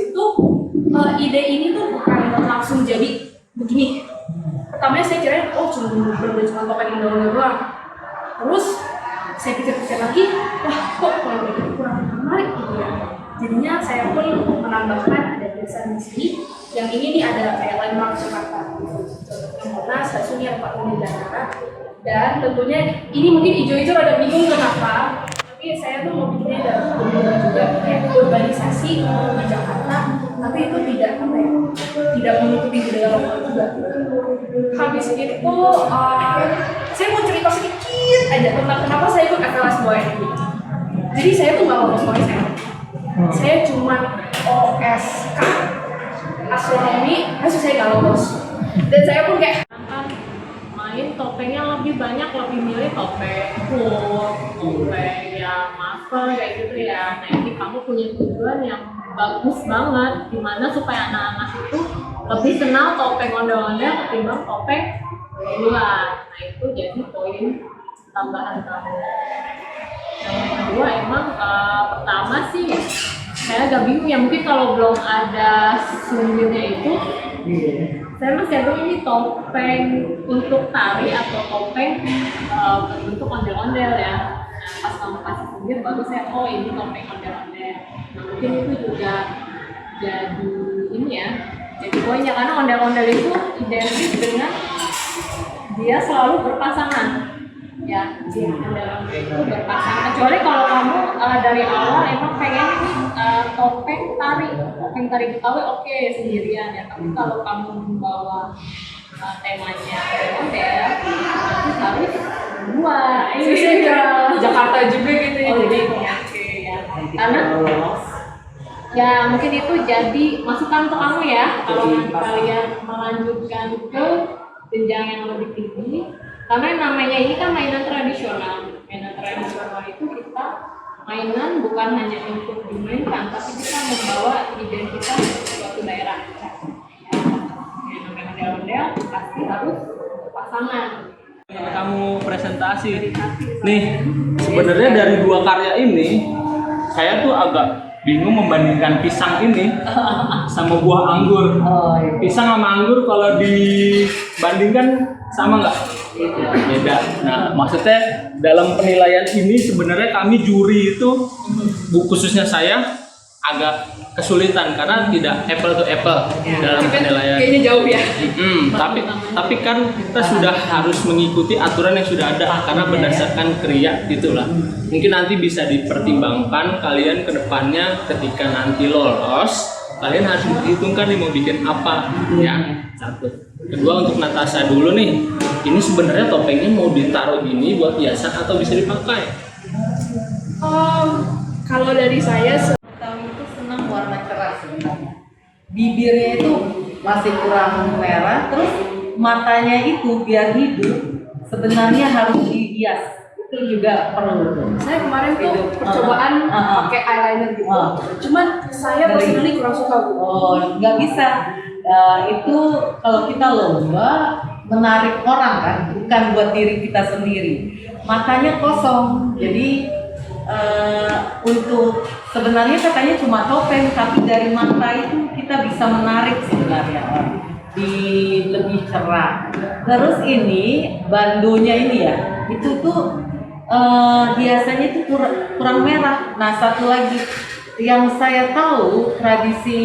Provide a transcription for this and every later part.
situ ide ini tuh bukan langsung jadi begini. Pertamanya saya kira cuma topeng ondel-ondel doang. Terus saya pikir-pikir lagi, wah kok kalau ini kurang menarik gitu ya. Jadinya saya pun menambahkan ada tulisan di sini yang ini nih ada kayak landmark Jakarta yang mana stasiunnya ada Pak Jakarta. Dan tentunya ini mungkin hijau-hijau ada bingung kenapa, tapi saya tuh mau bikinnya dari kemudian juga kayak urbanisasi di Jakarta, tapi itu tidak menutupi budaya lokal juga. Habis itu saya mau cerita sedikit aja tentang kenapa saya ikut FLS ini. Jadi saya tuh nggak lolos OSN, saya cuma OSK astronomi, saya nggak lolos. Dan saya pun kayak main topengnya lebih banyak, lebih milih topeng hood, topeng yang masker kayak gitu ya. Nah ini kamu punya tujuan yang bagus banget, dimana supaya anak-anak itu lebih kenal topeng ondel-ondel ketimbang topeng luar. Nah itu jadi poin tambahan kamu. Yang kedua emang pertama sih saya agak bingung ya, mungkin kalau belum ada sumbernya itu saya masih ada ini topeng untuk tari atau topeng berbentuk ondel-ondel ya. Nah pas kamu kasih sumber baru saya ini topeng ondel-ondel. Nah mungkin itu juga jadi ini ya, jadi poinnya karena ondel-ondel itu identik dengan dia selalu berpasangan ya. Ondel-ondel itu berpasangan, kecuali kalau kamu dari awal emang pengen ini topeng tari Betawi oke, sendirian ya. Tapi kalau kamu membawa temanya ondel itu harus dua. Jakarta juga gitu ya. Jadi oke ya, karena ya mungkin itu jadi masukan untuk kamu ya kalau kalian melanjutkan ke jenjang yang lebih tinggi. Karena namanya ini kan mainan tradisional. Mainan tradisional itu kita mainan bukan hanya untuk dimainkan, tapi kita membawa identitas suatu daerah. Mainan ondel-ondel pasti harus pasangan. Kamu presentasi. Nih, sebenarnya dari dua karya ini, saya tuh agak bingung membandingkan pisang ini sama buah anggur. Pisang sama anggur kalau dibandingkan sama nggak? Beda. Nah, maksudnya dalam penilaian ini sebenarnya kami juri itu, khususnya saya agak kesulitan karena tidak apple to apple dalam penilaian. Kayaknya jauh ya. Tapi kan kita sudah harus mengikuti aturan yang sudah ada karena berdasarkan kriya gitulah. Mungkin nanti bisa dipertimbangkan kalian ke depannya ketika nanti lolos, kalian harus menghitungkan nih mau bikin apa ya. Satu. Kedua untuk Natasha dulu nih. Ini sebenarnya topengnya mau ditaruh gini buat hiasan atau bisa dipakai? Kalau dari saya itu senang warna cerah sebenarnya. Bibirnya itu masih kurang merah, terus matanya itu biar hidup sebenarnya harus dihias. Itu juga perlu. saya kemarin tuh percobaan pakai eyeliner gitu. Cuman saya personally kurang suka Bu. Nggak bisa. Itu kalau kita lomba menarik orang kan, bukan buat diri kita sendiri. Matanya kosong, jadi untuk sebenarnya katanya cuma topeng, tapi dari mata itu kita bisa menarik sebenarnya di lebih cerah. Terus ini bandonya ini ya, itu tuh biasanya itu kurang merah. Nah satu lagi yang saya tahu tradisi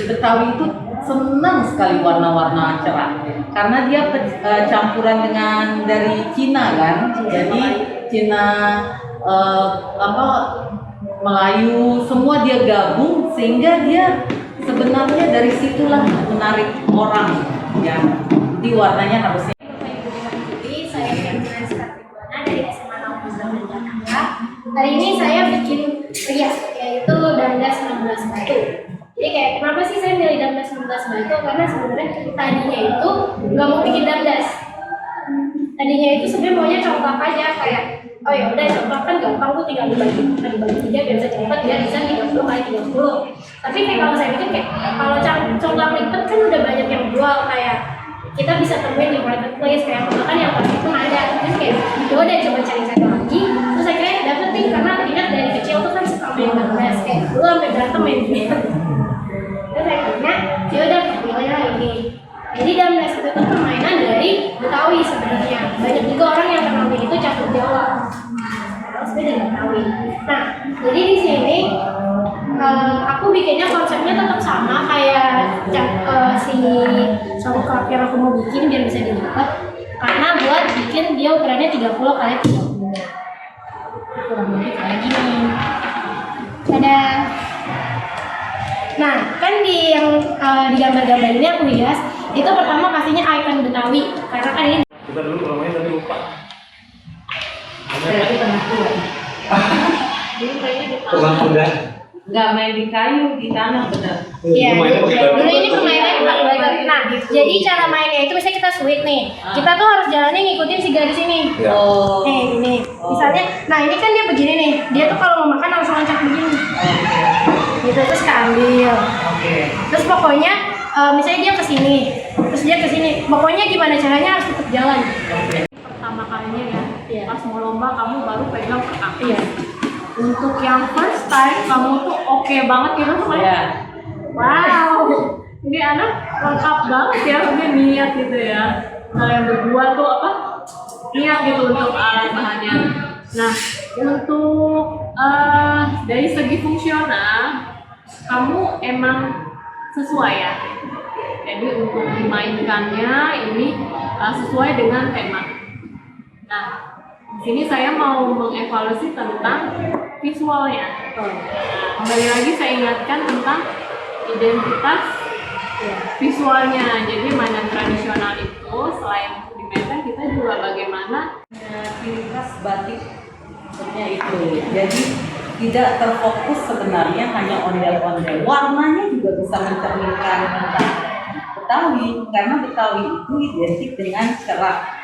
Betawi itu senang sekali warna-warna cerah karena dia campuran dengan dari Cina kan, jadi Cina Melayu semua dia gabung sehingga dia sebenarnya dari situlah menarik orang ya. Di warnanya harusnya. Saya dari SMA Naumus dan Jakarta. Hari ini saya bikin rias yaitu dandas 16 batu. Jadi kayak kenapa sih saya milih dandas 16 batu? Karena sebenarnya tadinya itu nggak mau bikin dandas. Tadinya itu sebenarnya maunya congklak aja kayak oh ya udah congklak kan gampang tuh tinggal dibagi 3 biar bisa cepet biar bisa 30 kali 30. Tapi kayak kalau saya pikir kayak kalau congklak lipat kan udah banyak yang jual kayak kita bisa temuin di marketplace kayak bahkan yang pasti pun ada. Terus kayak ya udah coba cari satu lagi. Terus akhirnya dapet nih karena ingat dari kecil tuh kan suka main dandas kayak dulu sampai berantem main gitu. ini suatu cup yang aku mau bikin biar bisa dilipat, karena buat bikin dia ukurannya 30 kali 30 kurang lebih kayak gini. Ada, nah kan di yang di gambar-gambar ini aku hias itu pertama kasihnya icon Betawi karena kan ini Kita dulu kalau main tadi lupa. Berarti pernah tua. Dulu kayaknya di Pernah udah. Nggak main di kayu, di tanah bener. Iya, Mainnya pakai batu. dulu ini permainan Pak Belajar. Nah, jadi cara mainnya itu misalnya kita switch nih. Kita tuh harus jalannya ngikutin si garis ini. Ya. Oh. Nih, ini. Misalnya, nah ini kan dia begini nih. Dia tuh kalau mau makan harus loncat begini. Gitu terus keambil. Oke. Terus pokoknya misalnya dia kesini, terus dia kesini. Pokoknya gimana caranya harus tetap jalan. pertama kalinya ya, Iya. pas mau lomba kamu baru pegang pertama. Iya. Untuk yang first time kamu tuh oke banget gitu semuanya. Ya. Wow, ini anak lengkap banget ya, dia niat gitu ya. Kalian berdua tuh apa? Niat gitu untuk alat bahannya. Nah, untuk dari segi fungsional, kamu emang sesuai ya. Jadi untuk dimainkannya ini sesuai dengan tema. Nah, di sini saya mau mengevaluasi tentang visualnya. Nah, kembali lagi saya ingatkan tentang identitas visualnya. Jadi mainan tradisional itu selain untuk dimainkan, kita juga bagaimana Ciri khas batik sebenarnya itu. Jadi tidak terfokus sebenarnya hanya ondel-ondel. Warnanya juga bisa mencerminkan tentang Betawi, karena Betawi itu identik dengan cerah.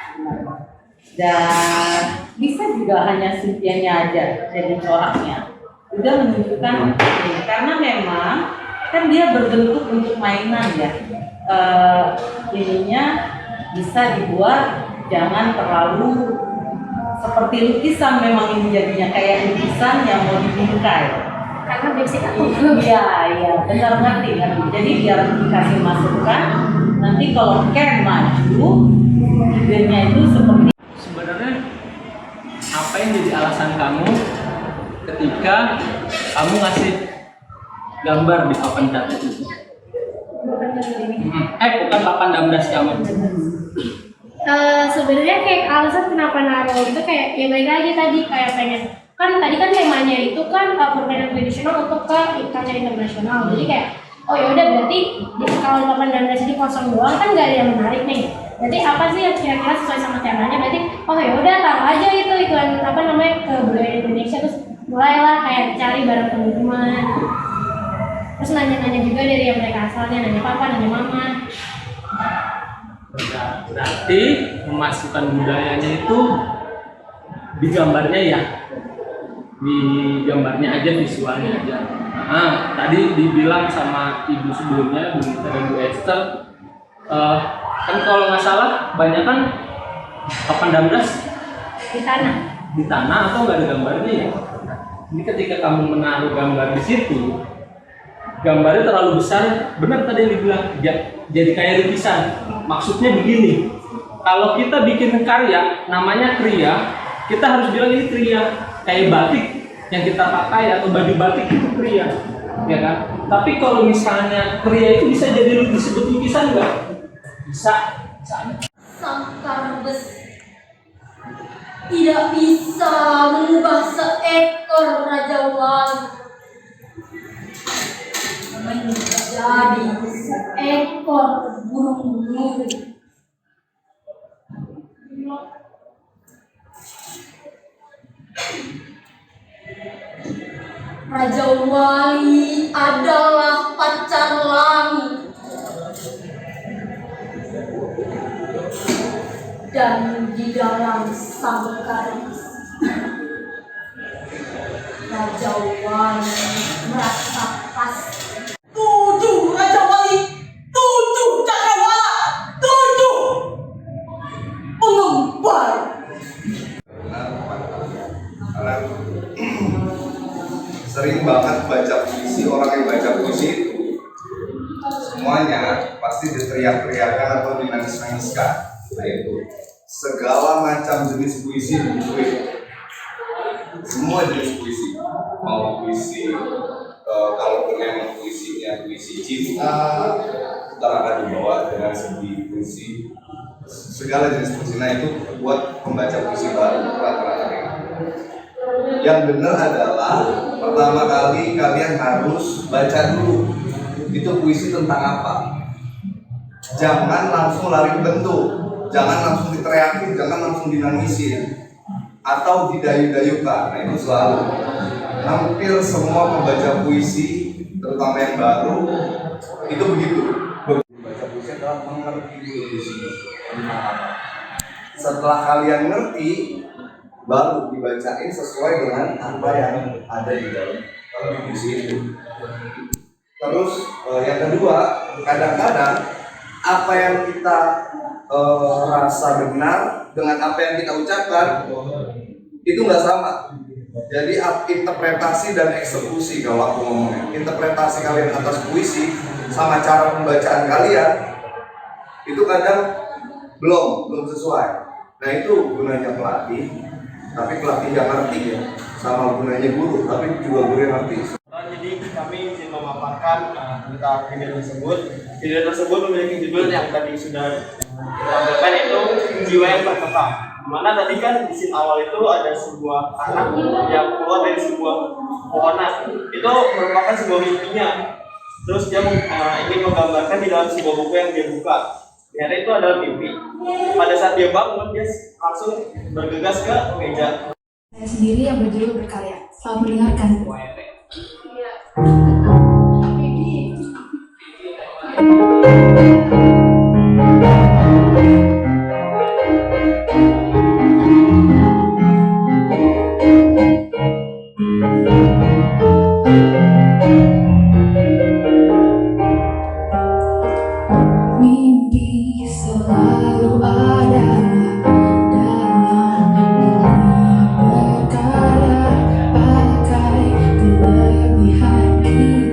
Dan bisa juga hanya sintianya aja jadi coraknya udah menunjukkan ini. Karena memang kan dia berbentuk untuk mainan ya. Ininya bisa dibuat jangan terlalu seperti lukisan, memang ini jadinya kayak lukisan yang mau dibingkai. Karena basic aku. Iya, benar ngerti kan. Jadi biar dikasih masukan, nanti kalau Ken maju, idenya itu seperti Sebenarnya apa yang jadi alasan kamu ketika kamu ngasih gambar di papan cat itu? Bukan papan damdas kamu. Sebenarnya kayak alasan kenapa naruh itu kayak ya balik lagi tadi kayak pengen kan tadi kan temanya itu kan permainan tradisional untuk ke kancah internasional, jadi kayak oh ya udah berarti kalau papan dandas ini kosong doang kan nggak ada yang menarik nih. Berarti apa sih yang kira-kira sesuai sama temanya? Berarti oh ya udah taruh aja itu iklan apa namanya kebudayaan Indonesia, terus mulailah kayak cari barang teman-teman. Terus nanya-nanya juga dari yang mereka asalnya, nanya papa, nanya mama. Berarti memasukkan budayanya itu di gambarnya ya, di gambarnya aja, visualnya aja. Nah, tadi dibilang sama ibu sebelumnya, Bu Nita dan Bu Esther, kan kalau nggak salah banyak kan papan damdas Di tanah. atau nggak ada gambarnya ya. Jadi ketika kamu menaruh gambar di situ, gambarnya terlalu besar, benar tadi yang dibilang, jadi kayak lukisan. Maksudnya begini, kalau kita bikin karya, namanya kriya, kita harus bilang ini kriya. Kayak batik yang kita pakai atau baju batik itu kriya, ya kan? Tapi kalau misalnya kriya itu bisa jadi disebut lukisan nggak? Bisa. Sangkar besi tidak bisa mengubah seekor raja wali menjadi seekor burung nuri. Raja Wali adalah pacar langit dan di dalam sangkar Raja Wali merasa pasti. 7 Raja Wali, 7 cakrawala, 7 pengembar. Karena sering banget baca puisi, orang yang baca puisi itu semuanya pasti diteriak-teriakan atau dinangis-nangiskan. Nah itu segala macam jenis puisi dibukuin, semua jenis puisi, mau puisi kalau memang puisinya puisi cinta, ntar akan dibawa dengan segi puisi, segala jenis puisi. Nah itu buat pembaca puisi baru rata-rata kayak gitu. Yang benar adalah pertama kali kalian harus baca dulu itu puisi tentang apa. Jangan langsung lari ke bentuk, jangan langsung diteriakin, jangan langsung dinangisin atau didayu-dayukan. Nah itu selalu hampir semua pembaca puisi, terutama yang baru, itu begitu. Membaca puisi adalah mengerti dulu puisinya tentang apa. Setelah kalian ngerti, baru dibacain sesuai dengan apa yang ada di dalam puisi itu. Terus yang kedua, kadang-kadang apa yang kita rasa benar dengan apa yang kita ucapkan itu nggak sama. Jadi interpretasi dan eksekusi, kalau aku ngomongnya, interpretasi kalian atas puisi sama cara pembacaan kalian itu kadang belum sesuai. Nah itu gunanya pelatih, tapi pelatih yang ngerti ya, sama gunanya guru, tapi juga guru yang ngerti. Jadi kami ingin memaparkan tentang video tersebut. Video tersebut memiliki judul yang tadi sudah ditampilkan, yaitu Jiwa yang Berkembang. Dimana tadi kan di scene awal itu ada sebuah anak yang keluar dari sebuah pohonan. Itu merupakan sebuah mimpinya. Terus dia ingin menggambarkan di dalam sebuah buku yang dia buka. Ternyata itu adalah mimpi. Pada saat dia bangun, dia langsung bergegas ke meja. Saya sendiri yang berjudul berkarya. Selamat mendengarkan. Mimpi selalu ada dalam dunia berkarya, pakai kelebihan kita.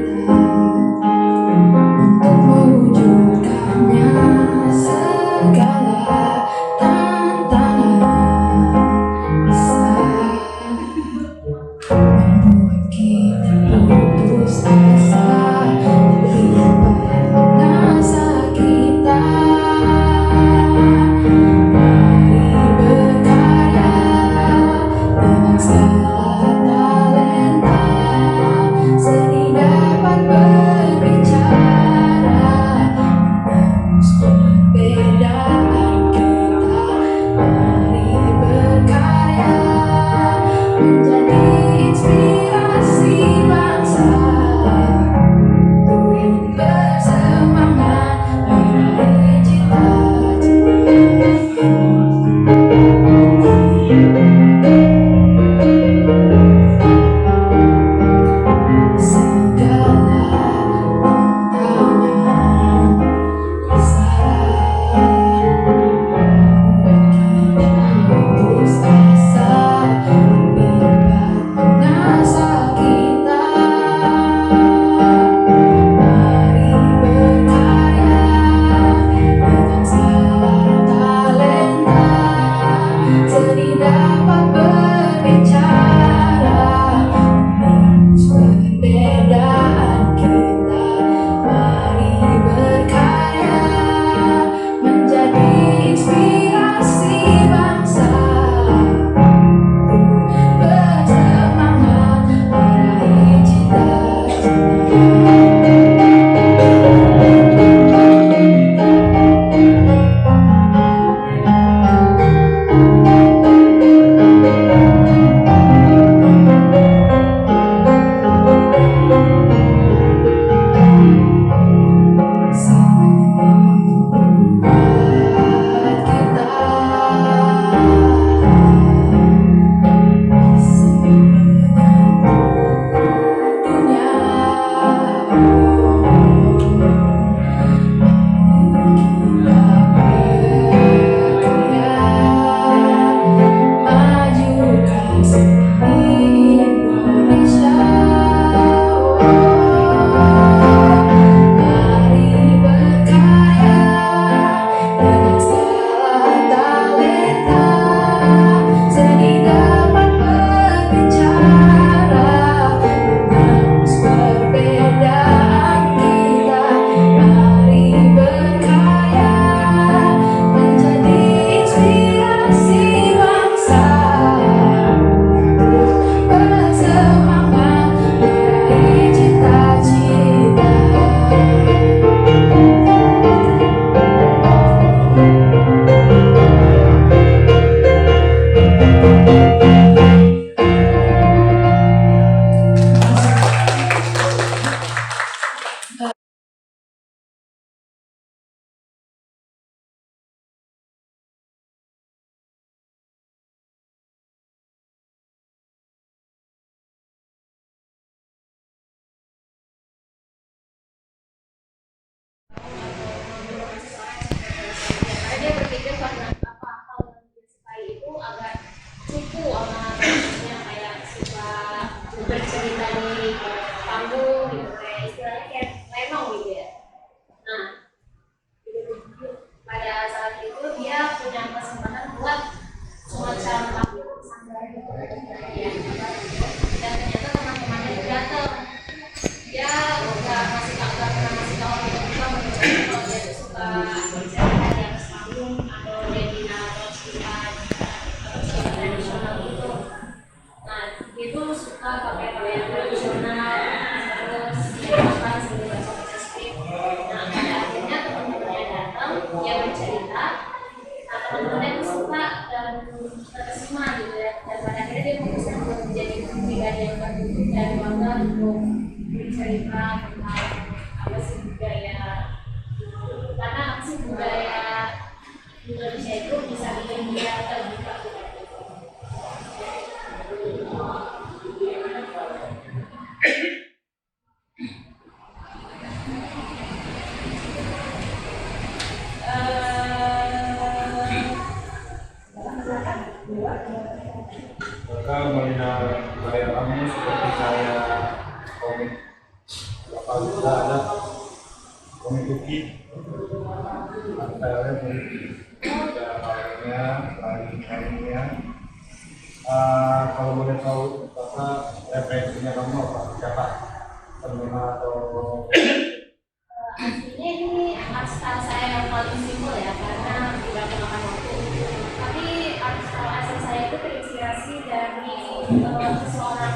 bercerita di panggung gitu, kayak istilahnya kayak lenong gitu ya. Nah, pada saat itu dia punya kesempatan buat semacam tampil sanggar gitu ya. Dan ternyata teman-temannya itu datang. Dia nggak ngasih tahu, nggak pernah ngasih tahu gitu juga kalau dia tuh suka bercerita di atas panggung atau jadi narator cerita tradisional gitu. Nah, itu suka pakai pakaian tradisional, terus ya makan sambil baca skrip. Nah, pada akhirnya teman-temannya datang, dia bercerita. Nah, teman-temannya itu suka dan terkesima gitu ya. Dan pada akhirnya dia memutuskan untuk menjadi pribadi yang tertutup dan bangga untuk bercerita tentang apa sih budaya. Karena apa sih budaya Indonesia itu bisa bikin dia terbuka gitu. Mereka melihat karya kamu seperti karya komik. Apa bisa ada komik Tuki? Karyanya ada karyanya. Kalau boleh tahu, apa referensinya kamu apa? Siapa? Teman atau Aslinya ini art style saya yang paling simpel ya, karena tidak memakan waktu. Tapi art style asli saya itu terinspirasi dari seorang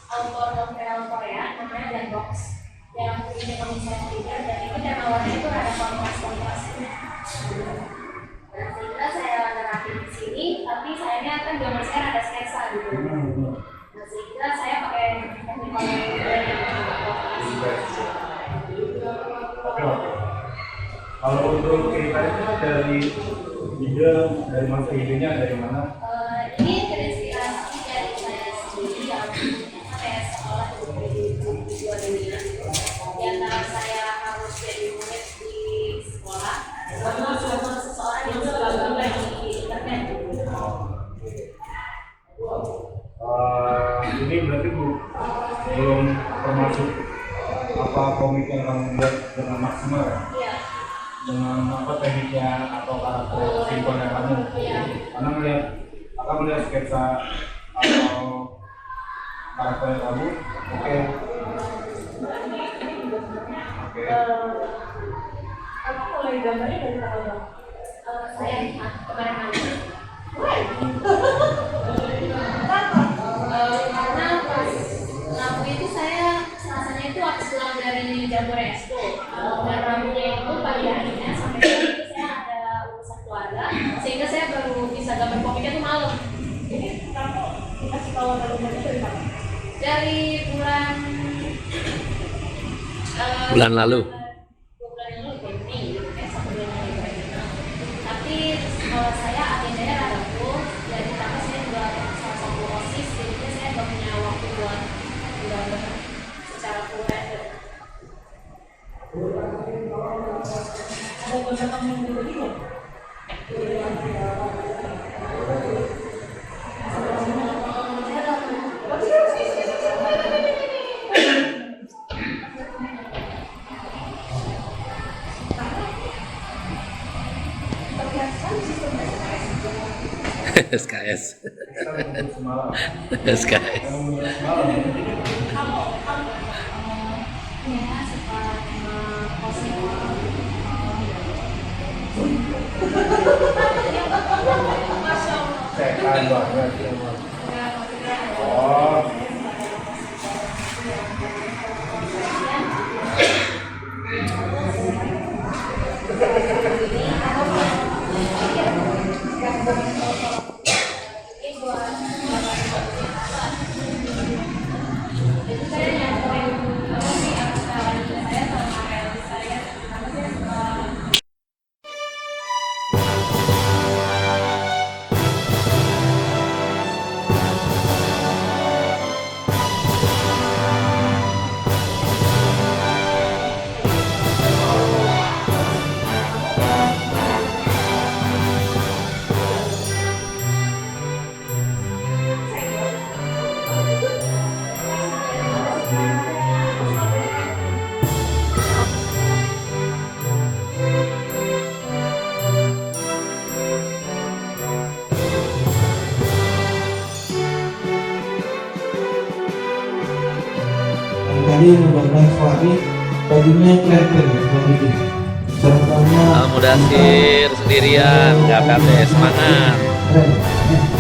autor novel Korea namanya Dan Box yang punya komik saya Trigger, dan itu tema warnanya itu ada kontras. Nah, sehingga saya nerapin di sini, tapi sayangnya kan gambar saya ada sketsa gitu. Nah, sehingga saya pakai teknik yang Oke. Kalau untuk ceritanya itu dari ide, dari masa idenya dari mana? Ini terinspirasi dari saya sendiri yang kayak sekolah di dua dunia. Di antara saya harus jadi murid di sekolah, sama seseorang yang suka gambar di internet. Ini berarti belum termasuk apa komik yang kamu buat dengan maksimal ya? Iya. Dengan apa tekniknya atau karakter simbolnya kamu? Karena melihat sketsa atau karakter kamu, oke. Kamu mulai gambarnya dari tanggal berapa? Saya kemarin nanti. Karena pas lampu itu saya rasanya itu habis pulang dari Jambore Expo, dan rambunya itu pagi harinya sampai sore itu saya ada urusan keluarga, sehingga saya baru bisa gambar komiknya tuh malam. Jadi kamu dikasih tahu gambarnya dari mana? Dari bulan Bulan lalu. 2 bulan yang lalu kayak Mei gitu, kayak 1 bulan yang lalu gitu. Tapi kalau saya agendanya rada full, dan ditambah saya juga salah satu OSIS, jadinya saya nggak punya waktu buat gambar secara full render. Ada gambar kamu yang berbeda nggak? SKS. Kita menunggu semalam. SKS. Kamu menunggu semalam. Ya, suka posting. Setan banget. Oh. dan suami bajunya keren-keren ya begini. Contohnya Al Mudasir sendirian, nggak apa-apa, semangat. keren.